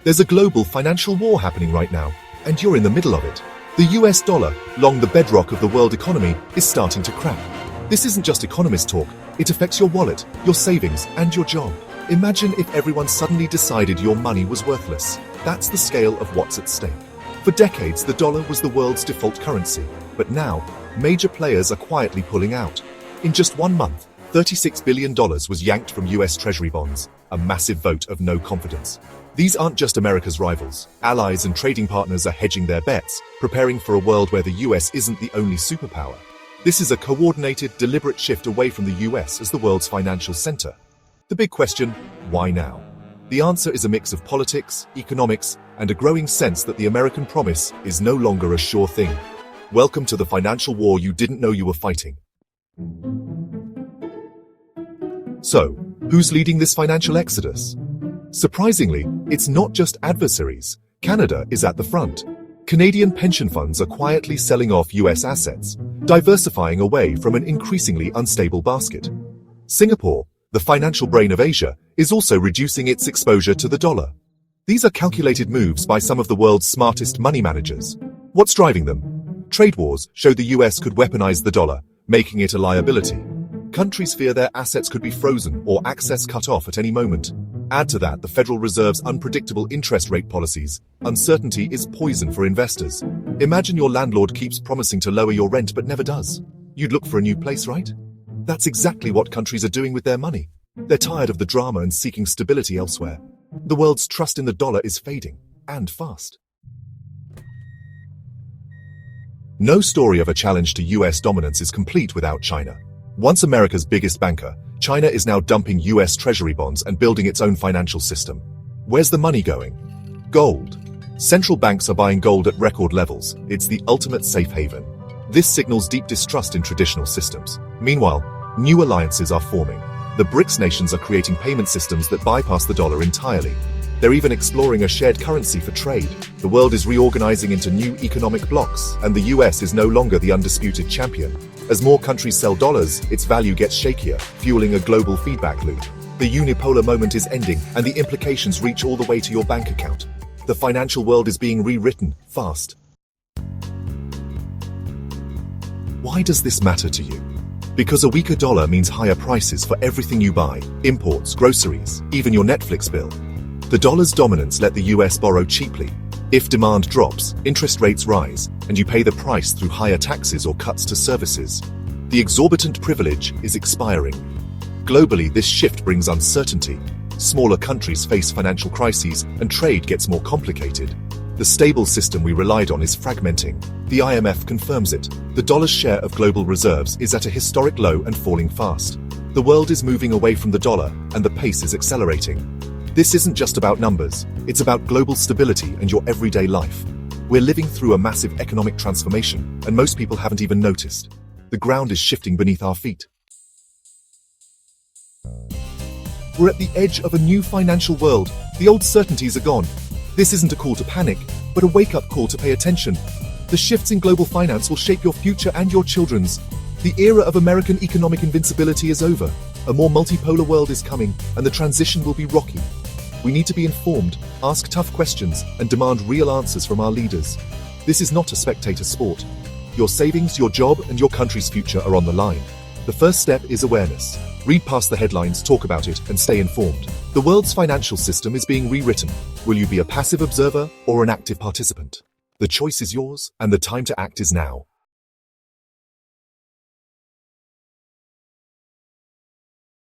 There's a global financial war happening right now, and you're in the middle of it. The US dollar, long the bedrock of the world economy, is starting to crack. This isn't just economist talk, it affects your wallet, your savings, and your job. Imagine if everyone suddenly decided your money was worthless. That's the scale of what's at stake. For decades, the dollar was the world's default currency, but now, major players are quietly pulling out. In just 1 month, $36 billion was yanked from US Treasury bonds, a massive vote of no confidence. These aren't just America's rivals. Allies and trading partners are hedging their bets, preparing for a world where the US isn't the only superpower. This is a coordinated, deliberate shift away from the US as the world's financial center. The big question, why now? The answer is a mix of politics, economics, and a growing sense that the American promise is no longer a sure thing. Welcome to the financial war you didn't know you were fighting. So, who's leading this financial exodus? Surprisingly, it's not just adversaries. Canada is at the front. Canadian pension funds are quietly selling off US assets, diversifying away from an increasingly unstable basket. Singapore, the financial brain of Asia, is also reducing its exposure to the dollar. These are calculated moves by some of the world's smartest money managers. What's driving them? Trade wars showed the US could weaponize the dollar, making it a liability. Countries fear their assets could be frozen or access cut off at any moment. Add to that the Federal Reserve's unpredictable interest rate policies. Uncertainty is poison for investors. Imagine your landlord keeps promising to lower your rent but never does. You'd look for a new place, right? That's exactly what countries are doing with their money. They're tired of the drama and seeking stability elsewhere. The world's trust in the dollar is fading, and fast. No story of a challenge to US dominance is complete without China. Once America's biggest banker, China is now dumping US Treasury bonds and building its own financial system. Where's the money going? Gold. Central banks are buying gold at record levels. It's the ultimate safe haven. This signals deep distrust in traditional systems. Meanwhile, new alliances are forming. The BRICS nations are creating payment systems that bypass the dollar entirely. They're even exploring a shared currency for trade. The world is reorganizing into new economic blocs, and the US is no longer the undisputed champion. As more countries sell dollars, its value gets shakier, fueling a global feedback loop. The unipolar moment is ending, and the implications reach all the way to your bank account. The financial world is being rewritten, fast. Why does this matter to you? Because a weaker dollar means higher prices for everything you buy, imports, groceries, even your Netflix bill. The dollar's dominance let the US borrow cheaply. If demand drops, interest rates rise, and you pay the price through higher taxes or cuts to services. The exorbitant privilege is expiring. Globally, this shift brings uncertainty. Smaller countries face financial crises, and trade gets more complicated. The stable system we relied on is fragmenting. The IMF confirms it. The dollar's share of global reserves is at a historic low and falling fast. The world is moving away from the dollar, and the pace is accelerating. This isn't just about numbers, it's about global stability and your everyday life. We're living through a massive economic transformation, and most people haven't even noticed. The ground is shifting beneath our feet. We're at the edge of a new financial world. The old certainties are gone. This isn't a call to panic, but a wake-up call to pay attention. The shifts in global finance will shape your future and your children's. The era of American economic invincibility is over. A more multipolar world is coming, and the transition will be rocky. We need to be informed, ask tough questions, and demand real answers from our leaders. This is not a spectator sport. Your savings, your job, and your country's future are on the line. The first step is awareness. Read past the headlines, talk about it, and stay informed. The world's financial system is being rewritten. Will you be a passive observer or an active participant? The choice is yours, and the time to act is now.